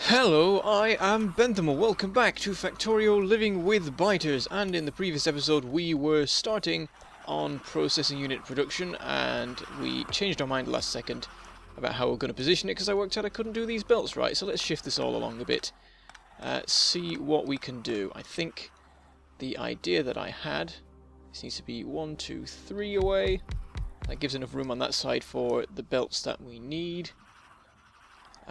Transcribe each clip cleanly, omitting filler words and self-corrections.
Hello, I am Bentham, welcome back to Factorio Living with Biters, and in the previous episode we were starting on processing unit production and we changed our mind last second about how we're going to position it because I worked out I couldn't do these belts right, so let's shift this all along a bit, see what we can do. I think the idea that I had, this needs to be 1, 2, 3 away, that gives enough room on that side for the belts that we need.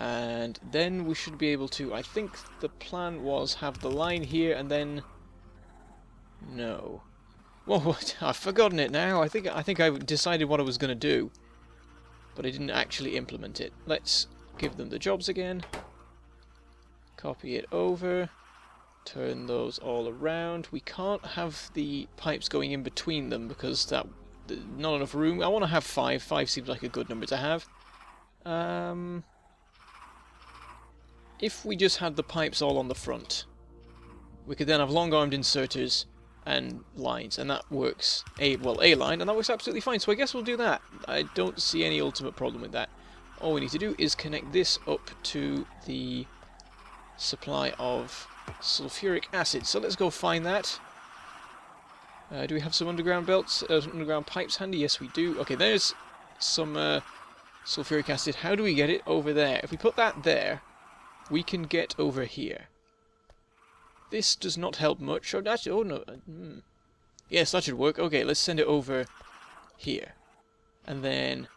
And then we should be able to, I think the plan was have the line here and then... No. Well, what? I've forgotten it now. I think I decided what I was going to do, but I didn't actually implement it. Let's give them the jobs again. Copy it over. Turn those all around. We can't have the pipes going in between them because there's not enough room. I want to have 5. 5 seems like a good number to have. If we just had the pipes all on the front, we could then have long-armed inserters and lines, and that works. A line, and that works absolutely fine, so I guess we'll do that. I don't see any ultimate problem with that. All we need to do is connect this up to the supply of sulfuric acid, so let's go find that. Do we have some underground belts, underground pipes handy? Yes, we do. Okay, there's some sulfuric acid. How do we get it over there? If we put that there, we can get over here. This does not help much. Oh, actually, oh no. Yes, that should work. Okay, let's send it over here. And then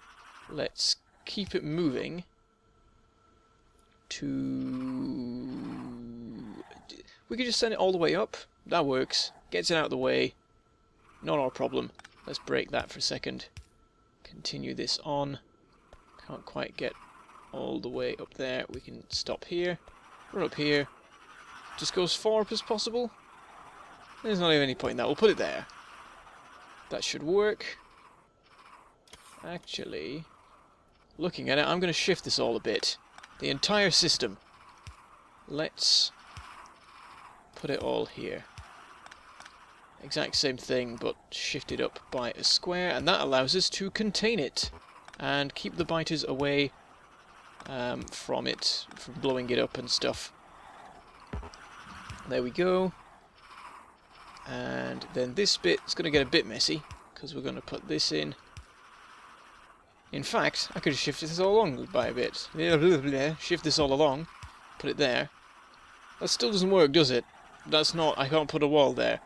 let's keep it moving to... We could just send it all the way up. That works. Gets it out of the way. Not our problem. Let's break that for a second. Continue this on. Can't quite get all the way up there. We can stop here, run up here, just go as far up as possible. There's not even any point in that. We'll put it there. That should work. Actually, looking at it, I'm going to shift this all a bit. The entire system. Let's put it all here. Exact same thing, but shifted up by a square, and that allows us to contain it and keep the biters away from blowing it up and stuff. There we go. And then this bit is going to get a bit messy because we're going to put this in. In fact, I could have shifted this all along by a bit. Shift this all along, put it there. That still doesn't work, does it? That's not, I can't put a wall there.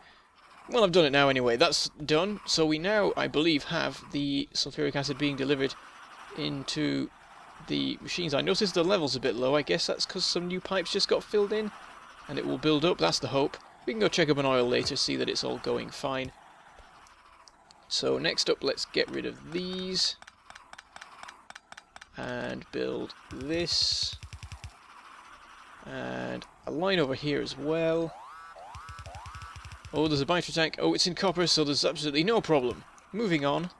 Well, I've done it now anyway. That's done. So we now, I believe, have the sulfuric acid being delivered into the machines. I noticed the level's a bit low. I guess that's because some new pipes just got filled in and it will build up. That's the hope. We can go check up on oil later, see that it's all going fine. So next up, let's get rid of these and build this and a line over here as well. Oh, there's a biter tank. Oh, it's in copper, so there's absolutely no problem. Moving on.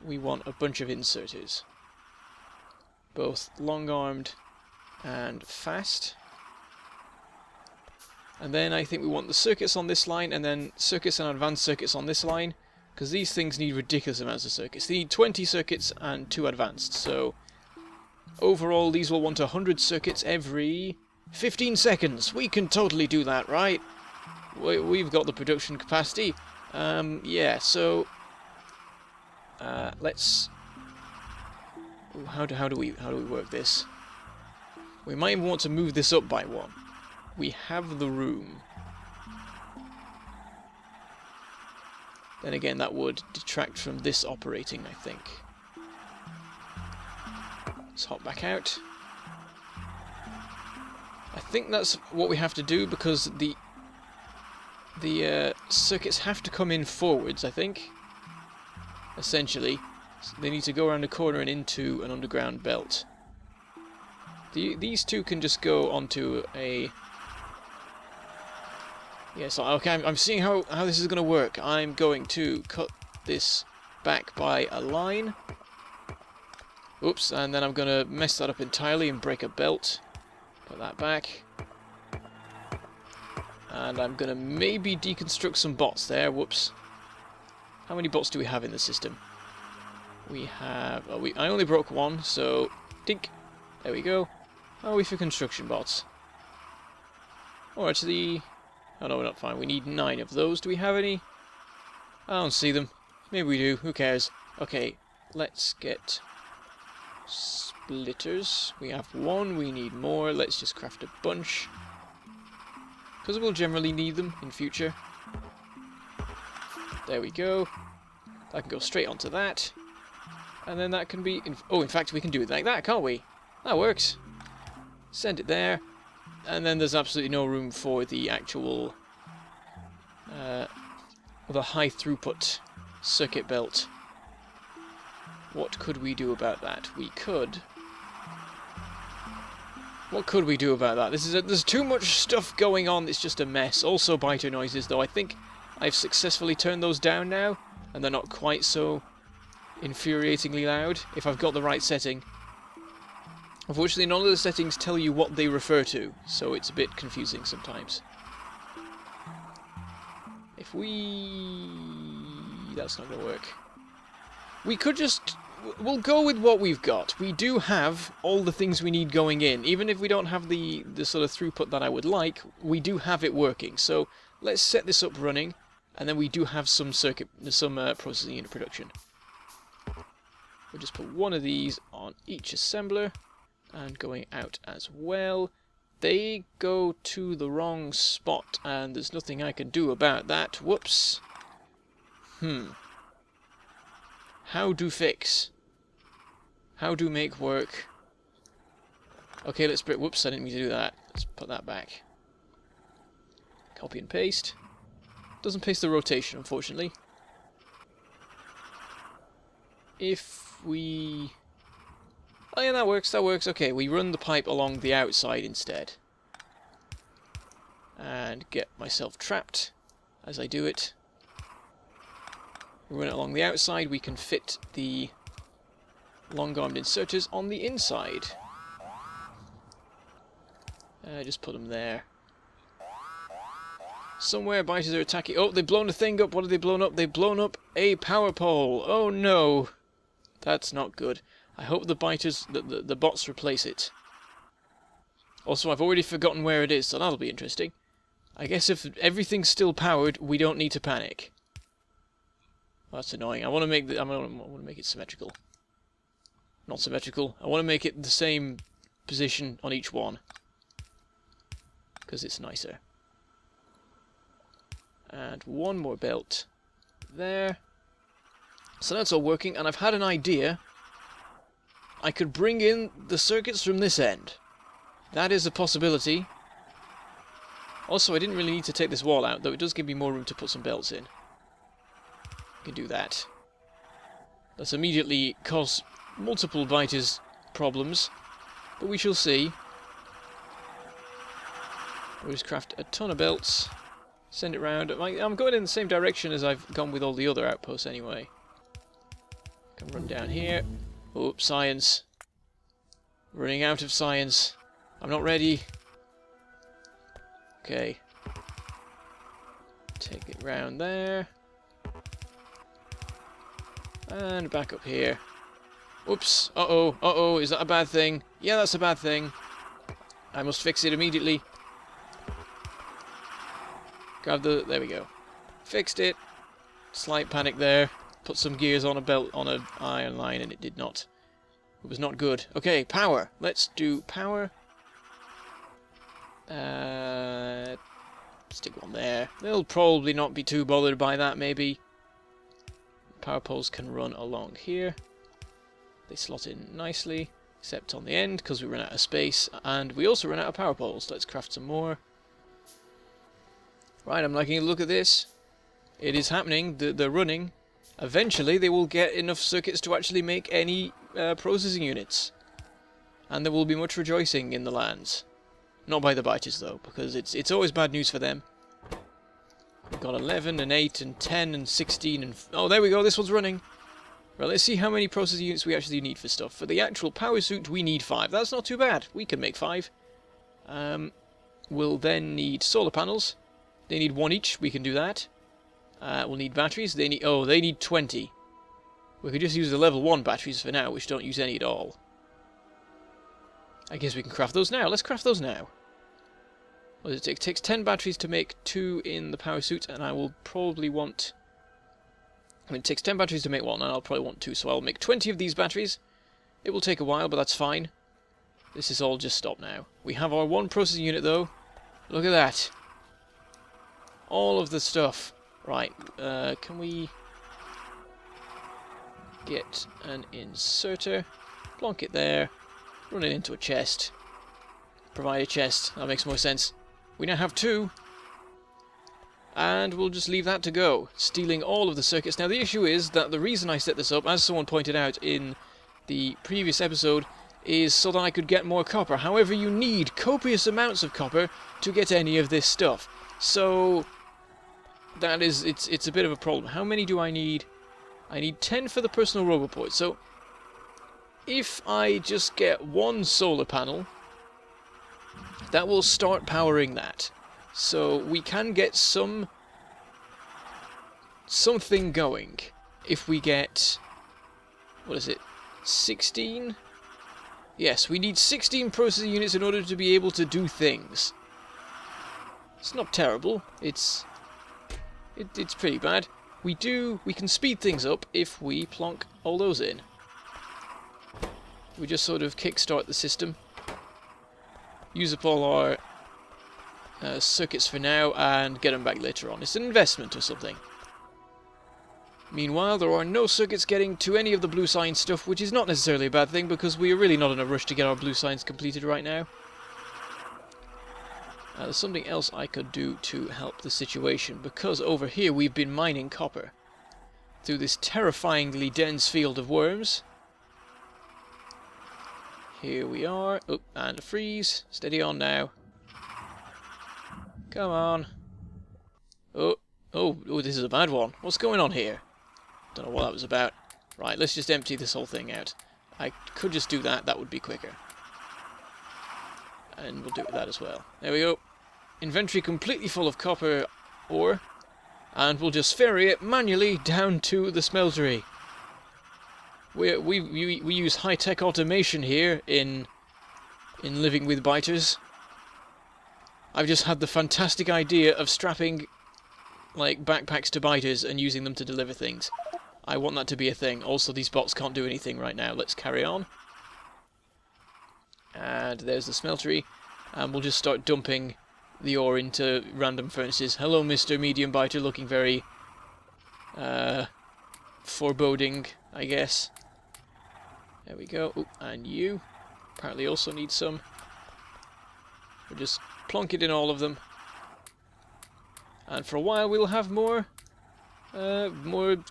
We want a bunch of inserters, both long-armed and fast. And then I think we want the circuits on this line, and then circuits and advanced circuits on this line, because these things need ridiculous amounts of circuits. They need 20 circuits and 2 advanced, so overall these will want 100 circuits every 15 seconds. We can totally do that, right? We've got the production capacity. Yeah, so... let's... Ooh, how do we work this? We might even want to move this up by 1. We have the room. Then again, that would detract from this operating, I think. Let's hop back out. I think that's what we have to do because the circuits have to come in forwards, I think. Essentially, they need to go around a corner and into an underground belt. These two can just go onto a... Yeah, so okay, I'm seeing how this is going to work. I'm going to cut this back by a line. Oops, and then I'm going to mess that up entirely and break a belt. Put that back. And I'm going to maybe deconstruct some bots there. Whoops. How many bots do we have in the system? We have... I only broke one, so... Dink. There we go. How are we for construction bots? Oh, actually... Oh no, we're not fine. We need 9 of those. Do we have any? I don't see them. Maybe we do. Who cares? Okay, let's get splitters. We have 1. We need more. Let's just craft a bunch. Because we'll generally need them in future. There we go. That can go straight onto that. And then that can be... in fact, we can do it like that, can't we? That works. Send it there. And then there's absolutely no room for the actual... the high throughput circuit belt. What could we do about that? We could... What could we do about that? There's too much stuff going on, it's just a mess. Also biter noises, though. I think I've successfully turned those down now, and they're not quite so infuriatingly loud, if I've got the right setting. Unfortunately, none of the settings tell you what they refer to, so it's a bit confusing sometimes. If we... That's not going to work. We could just... We'll go with what we've got. We do have all the things we need going in. Even if we don't have the sort of throughput that I would like, we do have it working. So let's set this up running, and then we do have some processing unit production. We'll just put 1 of these on each assembler, and going out as well. They go to the wrong spot, and there's nothing I can do about that. Whoops. How do fix? How do make work? Okay, let's break... Whoops, I didn't mean to do that. Let's put that back. Copy and paste. Doesn't paste the rotation, unfortunately. If we... Oh yeah, that works, that works. Okay, we run the pipe along the outside instead. And get myself trapped as I do it. We run it along the outside, we can fit the long-armed inserters on the inside. Just put them there. Somewhere biters are attacking. Oh, they've blown a thing up. What have they blown up? They've blown up a power pole. Oh no. That's not good. I hope the biters, the bots replace it. Also, I've already forgotten where it is, so that'll be interesting. I guess if everything's still powered, we don't need to panic. That's annoying. I want to make it symmetrical. Not symmetrical. I want to make it the same position on each one, because it's nicer. And 1 more belt there. So that's all working, and I've had an idea. I could bring in the circuits from this end. That is a possibility. Also, I didn't really need to take this wall out, though it does give me more room to put some belts in. I can do that. That's immediately cause multiple biters problems, but we shall see. We'll just craft a ton of belts, send it round. I'm going in the same direction as I've gone with all the other outposts anyway. Can run down here. Oh, science. Running out of science. I'm not ready. Okay. Take it round there. And back up here. Whoops. Uh-oh. Uh-oh. Is that a bad thing? Yeah, that's a bad thing. I must fix it immediately. Grab the... There we go. Fixed it. Slight panic there. Put some gears on a belt, on an iron line, and it did not. It was not good. Okay, power. Let's do power. Stick 1 there. They'll probably not be too bothered by that, maybe. Power poles can run along here. They slot in nicely, except on the end, because we run out of space, and we also run out of power poles. Let's craft some more. Right, I'm liking a look at this. It is happening. They're running. Eventually, they will get enough circuits to actually make any processing units. And there will be much rejoicing in the lands. Not by the biters, though, because it's always bad news for them. We've got 11 and 8 and 10 and 16 and... Oh, there we go, this one's running. Right, let's see how many processing units we actually need for stuff. For the actual power suit, we need 5. That's not too bad. We can make 5. We'll then need solar panels. They need 1 each. We can do that. We'll need batteries. They need 20. We could just use the level 1 batteries for now, which don't use any at all. I guess we can craft those now. Let's craft those now. What does it take? It takes 10 batteries to make 2 in the power suit, and I will probably want... I mean, it takes 10 batteries to make 1, and I'll probably want 2, so I'll make 20 of these batteries. It will take a while, but that's fine. This is all just stopped now. We have our 1 processing unit, though. Look at that. All of the stuff. Right, can we get an inserter? Plonk it there. Run it into a chest. Provide a chest. That makes more sense. We now have 2. And we'll just leave that to go. Stealing all of the circuits. Now, the issue is that the reason I set this up, as someone pointed out in the previous episode, is so that I could get more copper. However, you need copious amounts of copper to get any of this stuff. So, that is, it's a bit of a problem. How many do I need? I need 10 for the personal roboport. So, if I just get 1 solar panel, that will start powering that. So we can get something going if we get, what is it, 16? Yes, we need 16 processing units in order to be able to do things. It's not terrible. It's pretty bad. We can speed things up if we plonk all those in. We just sort of kickstart the system. Use up all our circuits for now and get them back later on. It's an investment or something. Meanwhile, there are no circuits getting to any of the blue sign stuff, which is not necessarily a bad thing because we are really not in a rush to get our blue signs completed right now. There's something else I could do to help the situation, because over here we've been mining copper through this terrifyingly dense field of worms. Here we are. Oh, and a freeze. Steady on now. Come on. Oh, this is a bad one. What's going on here? Don't know what that was about. Right, let's just empty this whole thing out. I could just do that. That would be quicker. And we'll do that as well. There we go. Inventory completely full of copper ore. And we'll just ferry it manually down to the smeltery. We use high-tech automation here in living with biters. I've just had the fantastic idea of strapping like backpacks to biters and using them to deliver things. I want that to be a thing. Also, these bots can't do anything right now. Let's carry on. And there's the smeltery, and we'll just start dumping the ore into random furnaces. Hello, Mr. Medium Biter, looking very foreboding, I guess. There we go. Oh, and you apparently also need some. We'll just plonk it in all of them. And for a while we'll have more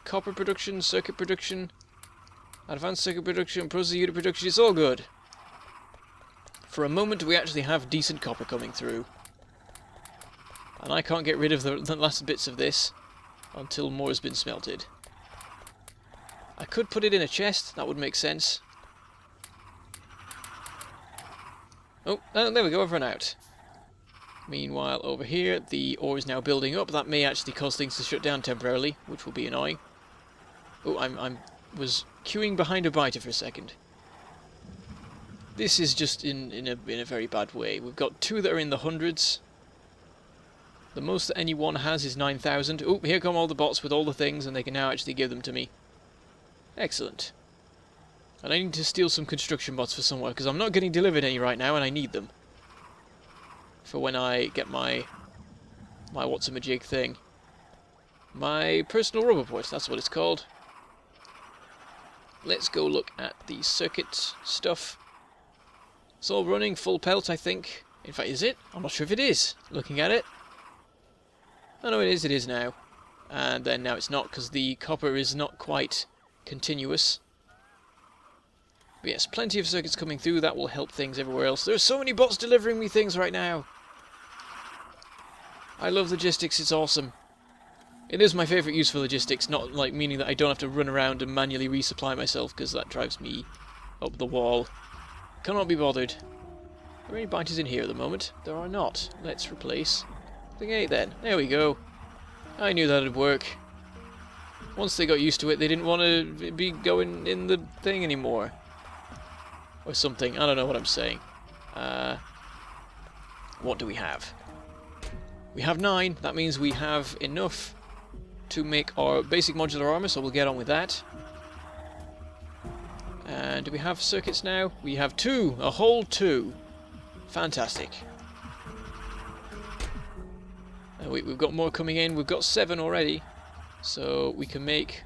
copper production, circuit production, advanced circuit production, processing unit production. It's all good. For a moment we actually have decent copper coming through. And I can't get rid of the last bits of this until more has been smelted. I could put it in a chest, that would make sense. Oh, there we go, I've run out. Meanwhile, over here, the ore is now building up. That may actually cause things to shut down temporarily, which will be annoying. Oh, I was queuing behind a biter for a second. This is just in a very bad way. We've got 2 that are in the hundreds. The most that any one has is 9,000. Oh, here come all the bots with all the things, and they can now actually give them to me. Excellent. And I need to steal some construction bots for somewhere, because I'm not getting delivered any right now, and I need them. For when I get my what's-a-majig thing. My personal roboport, that's what it's called. Let's go look at the circuit stuff. It's all running full pelt, I think. In fact, is it? I'm not sure if it is, looking at it. Oh no, it is now. And then now it's not, because the copper is not quite continuous. But yes, plenty of circuits coming through. That will help things everywhere else. There's so many bots delivering me things right now. I love logistics, it's awesome. It is my favourite use for logistics, not like meaning that I don't have to run around and manually resupply myself, because that drives me up the wall. Cannot be bothered. Are there any biters in here at the moment? There are not. Let's replace the gate then. There we go. I knew that'd work. Once they got used to it, they didn't want to be going in the thing anymore. Or something. I don't know what I'm saying. What do we have? We have 9. That means we have enough to make our basic modular armor, so we'll get on with that. And do we have circuits now? We have 2. A whole 2. Fantastic. We've got more coming in. We've got 7 already. So we can make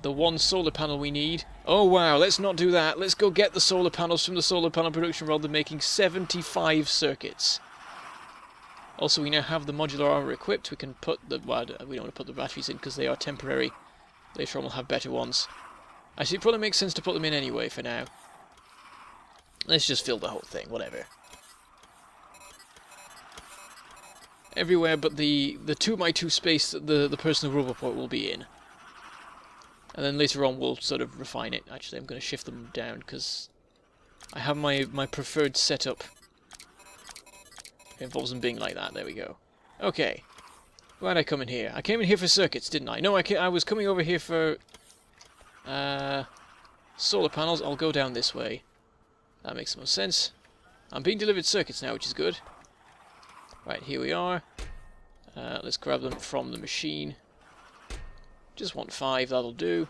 the 1 solar panel we need. Oh wow, let's not do that. Let's go get the solar panels from the solar panel production rather than making 75 circuits. Also, we now have the modular armor equipped. We can put the... well, we don't want to put the batteries in because they are temporary. Later on we'll have better ones. Actually, it probably makes sense to put them in anyway for now. Let's just fill the whole thing, whatever. Everywhere but the 2x2 space that the personal roboport will be in. And then later on we'll sort of refine it. Actually, I'm going to shift them down because I have my preferred setup. It involves them being like that. There we go. Okay. Why'd I come in here? I came in here for circuits, didn't I? No, I was coming over here for solar panels. I'll go down this way. That makes the most sense. I'm being delivered circuits now, which is good. Right, here we are. Let's grab them from the machine. Just want 5, that'll do.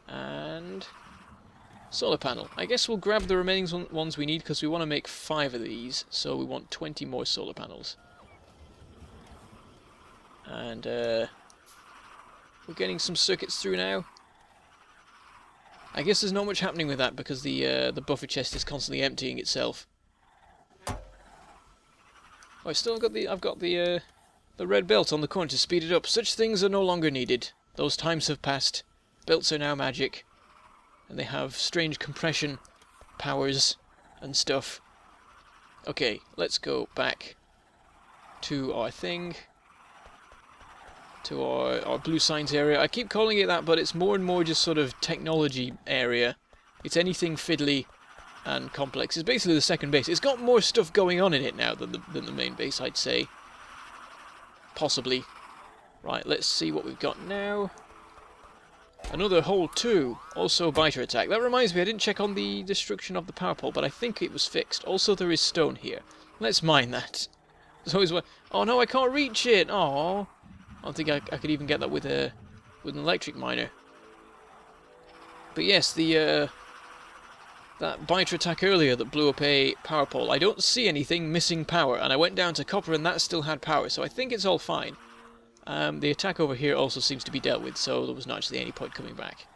And solar panel. I guess we'll grab the remaining ones we need because we want to make 5 of these, so we want 20 more solar panels. And we're getting some circuits through now. I guess there's not much happening with that because the buffer chest is constantly emptying itself. Oh, I've got the red belt on the corner to speed it up. Such things are no longer needed. Those times have passed. Belts are now magic. And they have strange compression powers and stuff. Okay, let's go back to our thing. To our blue signs area. I keep calling it that, but it's more and more just sort of technology area. It's anything fiddly and complex. It's basically the second base. It's got more stuff going on in it now than the main base, I'd say. Possibly. Right, let's see what we've got now. Another whole 2. Also biter attack. That reminds me, I didn't check on the destruction of the power pole, but I think it was fixed. Also, there is stone here. Let's mine that. There's always one. Oh no, I can't reach it! Oh, I don't think I could even get that with an electric miner. But yes, that biter attack earlier that blew up a power pole. I don't see anything missing power, and I went down to copper and that still had power, so I think it's all fine. The attack over here also seems to be dealt with, so there was not actually any point coming back.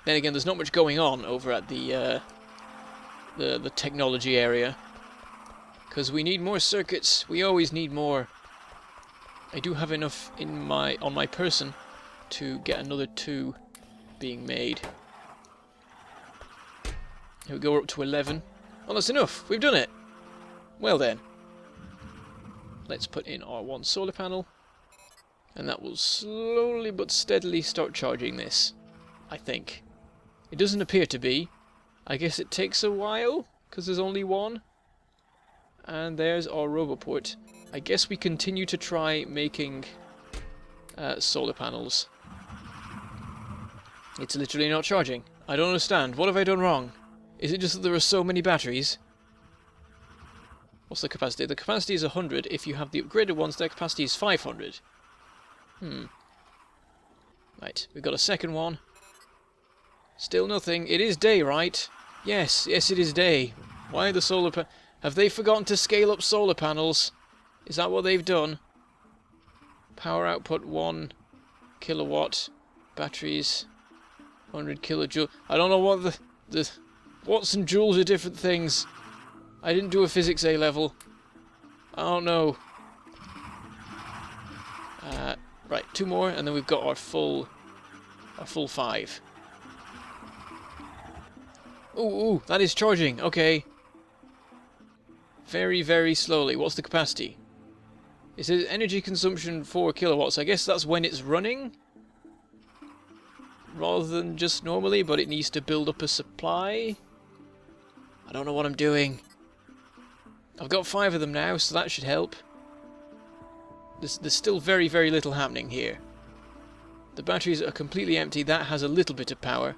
Then again, there's not much going on over at the technology area, because we need more circuits. We always need more. I do have enough on my person to get another 2 being made. Here we go, we're up to 11. Oh, that's enough. We've done it. Well then. Let's put in our 1 solar panel. And that will slowly but steadily start charging this, I think. It doesn't appear to be. I guess it takes a while, because there's only 1. And there's our roboport. I guess we continue to try making solar panels. It's literally not charging. I don't understand. What have I done wrong? Is it just that there are so many batteries? What's the capacity? The capacity is 100. If you have the upgraded ones, their capacity is 500. Right, we've got a second one. Still nothing. It is day, right? Yes, it is day. Why the solar panels? Have they forgotten to scale up solar panels? Is that what they've done? Power output 1 kilowatt. Batteries 100 kilojoule. I don't know what the watts and joules are different things. I didn't do a physics A level. I don't know. Right, 2 more, and then we've got our full 5. Ooh, that is charging. Okay. Very, very slowly. What's the capacity? It says energy consumption 4 kilowatts. I guess that's when it's running, rather than just normally, but it needs to build up a supply. I don't know what I'm doing. I've got 5 of them now, so that should help. There's still very, very little happening here. The batteries are completely empty. That has a little bit of power.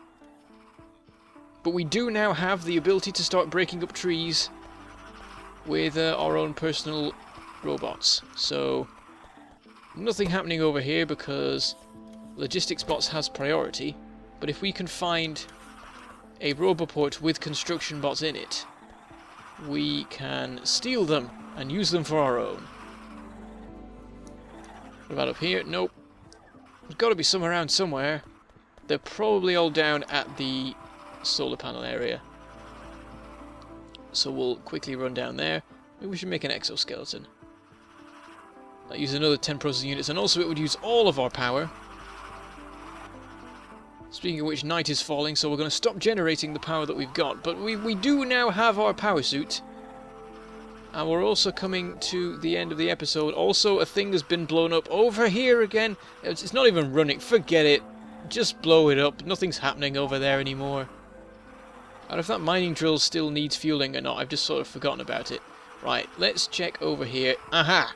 But we do now have the ability to start breaking up trees with our own personal robots. So nothing happening over here because logistics bots has priority. But if we can find a roboport with construction bots in it, we can steal them and use them for our own. What about up here? Nope. There's got to be some around somewhere. They're probably all down at the solar panel area. So we'll quickly run down there. Maybe we should make an exoskeleton. That uses another 10 processing units, and also it would use all of our power. Speaking of which, night is falling, so we're going to stop generating the power that we've got. But we do now have our power suit. And we're also coming to the end of the episode. Also, a thing has been blown up over here again. It's not even running. Forget it. Just blow it up. Nothing's happening over there anymore. And if that mining drill still needs fueling or not, I've just sort of forgotten about it. Right, let's check over here. Aha!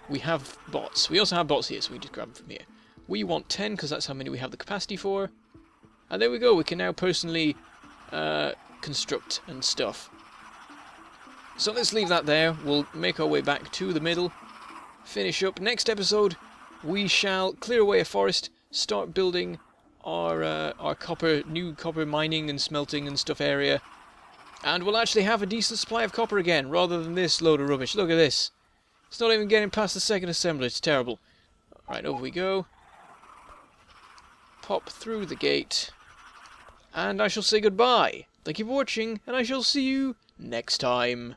We have bots. We also have bots here, so we just grab them from here. We want 10, because that's how many we have the capacity for. And there we go. We can now personally construct and stuff. So let's leave that there. We'll make our way back to the middle. Finish up. Next episode, we shall clear away a forest, start building our new copper mining and smelting and stuff area. And we'll actually have a decent supply of copper again, rather than this load of rubbish. Look at this. It's not even getting past the second assembly. It's terrible. Right, over we go. Pop through the gate. And I shall say goodbye. Thank you for watching, and I shall see you next time.